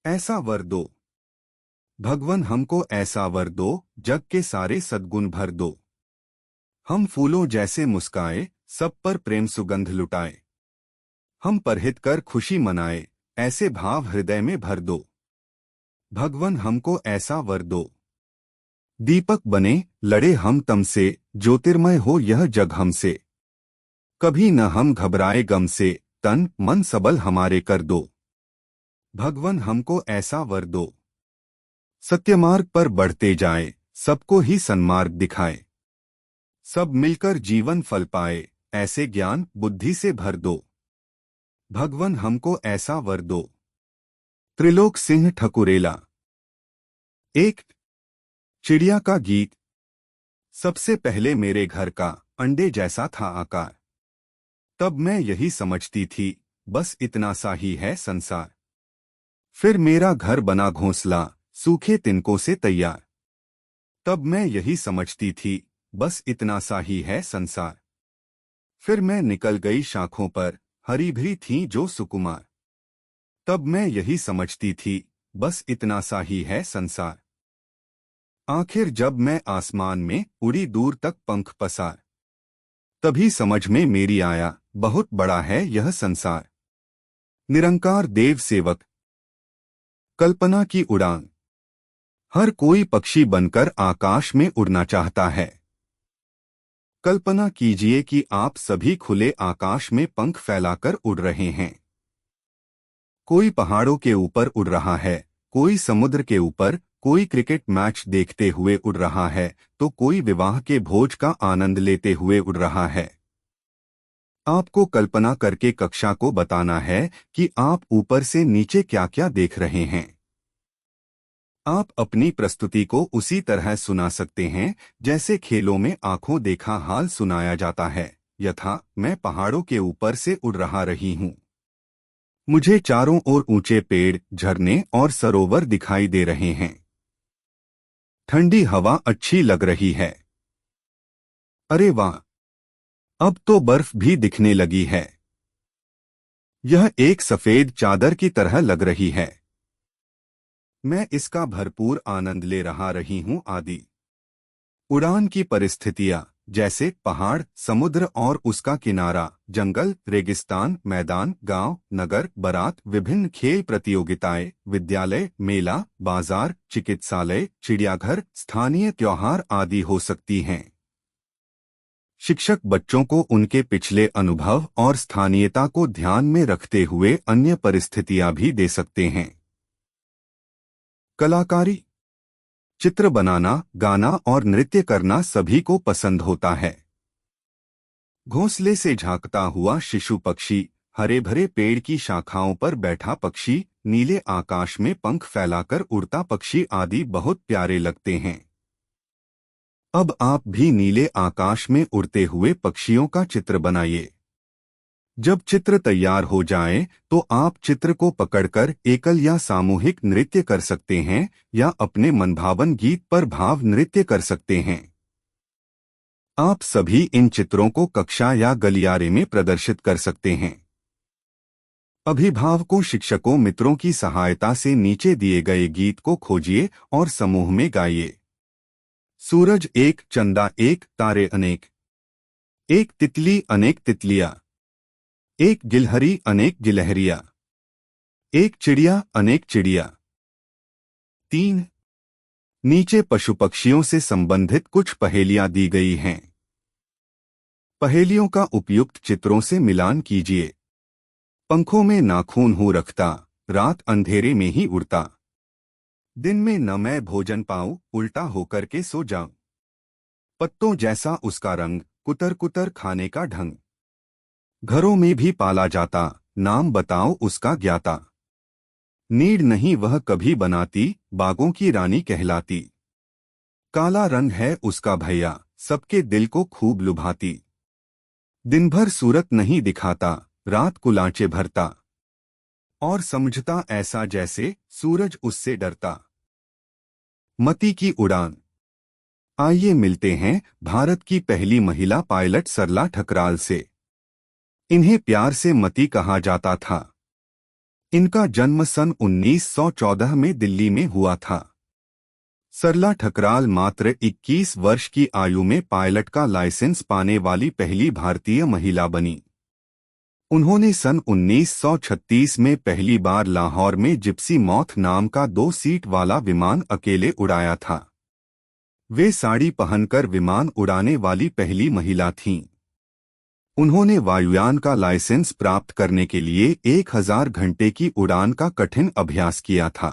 ऐसा वर दो भगवन, हमको ऐसा वर दो, जग के सारे सद्गुण भर दो। हम फूलों जैसे मुस्काए, सब पर प्रेम सुगंध लुटाए। हम परहित कर खुशी मनाए, ऐसे भाव हृदय में भर दो। भगवन हमको ऐसा वर दो। दीपक बने लड़े हम तम से, ज्योतिर्मय हो यह जग हमसे। कभी न हम घबराए गम से, तन मन सबल हमारे कर दो। भगवन हमको ऐसा वर दो। सत्यमार्ग पर बढ़ते जाए, सबको ही सन्मार्ग दिखाए। सब मिलकर जीवन फल पाए, ऐसे ज्ञान बुद्धि से भर दो। भगवन हमको ऐसा वर दो। त्रिलोक सिंह ठकुरेला। एक चिड़िया का गीत। सबसे पहले मेरे घर का अंडे जैसा था आकार। तब मैं यही समझती थी, बस इतना सा ही है संसार। फिर मेरा घर बना घोंसला, सूखे तिनकों से तैयार। तब मैं यही समझती थी, बस इतना सा ही है संसार। फिर मैं निकल गई शाखों पर, हरी भरी थीं जो सुकुमार। तब मैं यही समझती थी, बस इतना सा ही है संसार। आखिर जब मैं आसमान में उड़ी दूर तक पंख पसार, तभी समझ में मेरी आया, बहुत बड़ा है यह संसार। निरंकार देव सेवक। कल्पना की उड़ान। हर कोई पक्षी बनकर आकाश में उड़ना चाहता है। कल्पना कीजिए कि आप सभी खुले आकाश में पंख फैलाकर उड़ रहे हैं। कोई पहाड़ों के ऊपर उड़ रहा है, कोई समुद्र के ऊपर, कोई क्रिकेट मैच देखते हुए उड़ रहा है, तो कोई विवाह के भोज का आनंद लेते हुए उड़ रहा है। आपको कल्पना करके कक्षा को बताना है कि आप ऊपर से नीचे क्या क्या देख रहे हैं। आप अपनी प्रस्तुति को उसी तरह सुना सकते हैं जैसे खेलों में आंखों देखा हाल सुनाया जाता है। यथा मैं पहाड़ों के ऊपर से उड़ रही हूँ। मुझे चारों ओर ऊंचे पेड़, झरने और सरोवर दिखाई दे रहे हैं। ठंडी हवा अच्छी लग रही है। अरे वाह, अब तो बर्फ भी दिखने लगी है। यह एक सफेद चादर की तरह लग रही है। मैं इसका भरपूर आनंद ले रही हूँ आदि। उड़ान की परिस्थितियाँ जैसे पहाड़, समुद्र और उसका किनारा, जंगल, रेगिस्तान, मैदान, गांव, नगर, बारात, विभिन्न खेल प्रतियोगिताएं, विद्यालय, मेला, बाजार, चिकित्सालय, चिड़ियाघर, स्थानीय त्योहार आदि हो सकती हैं। शिक्षक बच्चों को उनके पिछले अनुभव और स्थानीयता को ध्यान में रखते हुए अन्य परिस्थितियां भी दे सकते हैं। कलाकारी। चित्र बनाना, गाना और नृत्य करना सभी को पसंद होता है। घोंसले से झांकता हुआ शिशु पक्षी, हरे भरे पेड़ की शाखाओं पर बैठा पक्षी, नीले आकाश में पंख फैलाकर उड़ता पक्षी आदि बहुत प्यारे लगते हैं। अब आप भी नीले आकाश में उड़ते हुए पक्षियों का चित्र बनाइए। जब चित्र तैयार हो जाए तो आप चित्र को पकड़कर एकल या सामूहिक नृत्य कर सकते हैं या अपने मनभावन गीत पर भाव नृत्य कर सकते हैं। आप सभी इन चित्रों को कक्षा या गलियारे में प्रदर्शित कर सकते हैं। अभिभावकों, शिक्षकों, मित्रों की सहायता से नीचे दिए गए गीत को खोजिए और समूह में गाइए। सूरज एक, चंदा एक, तारे अनेक। एक तितली अनेक तितलियां। एक गिलहरी अनेक गिलहरियां। एक चिड़िया अनेक चिड़िया। 3 नीचे पशु पक्षियों से संबंधित कुछ पहेलियां दी गई हैं। पहेलियों का उपयुक्त चित्रों से मिलान कीजिए। पंखों में नाखून हूँ रखता, रात अंधेरे में ही उड़ता। दिन में न मैं भोजन पाऊं, उल्टा होकर के सो जाऊं। पत्तों जैसा उसका रंग, कुतर कुतर खाने का ढंग। घरों में भी पाला जाता, नाम बताओ उसका ज्ञाता। नीड नहीं वह कभी बनाती, बागों की रानी कहलाती। काला रंग है उसका भैया, सबके दिल को खूब लुभाती। दिन भर सूरत नहीं दिखाता, रात कुलांचे भरता। और समझता ऐसा जैसे सूरज उससे डरता। मती की उड़ान। आइए मिलते हैं भारत की पहली महिला पायलट सरला ठकराल से। इन्हें प्यार से मती कहा जाता था। इनका जन्म सन 1914 में दिल्ली में हुआ था। सरला ठकराल मात्र 21 वर्ष की आयु में पायलट का लाइसेंस पाने वाली पहली भारतीय महिला बनी। उन्होंने सन 1936 में पहली बार लाहौर में जिप्सी मॉथ नाम का 2 सीट वाला विमान अकेले उड़ाया था। वे साड़ी पहनकर विमान उड़ाने वाली पहली महिला थीं। उन्होंने वायुयान का लाइसेंस प्राप्त करने के लिए 1000 घंटे की उड़ान का कठिन अभ्यास किया था।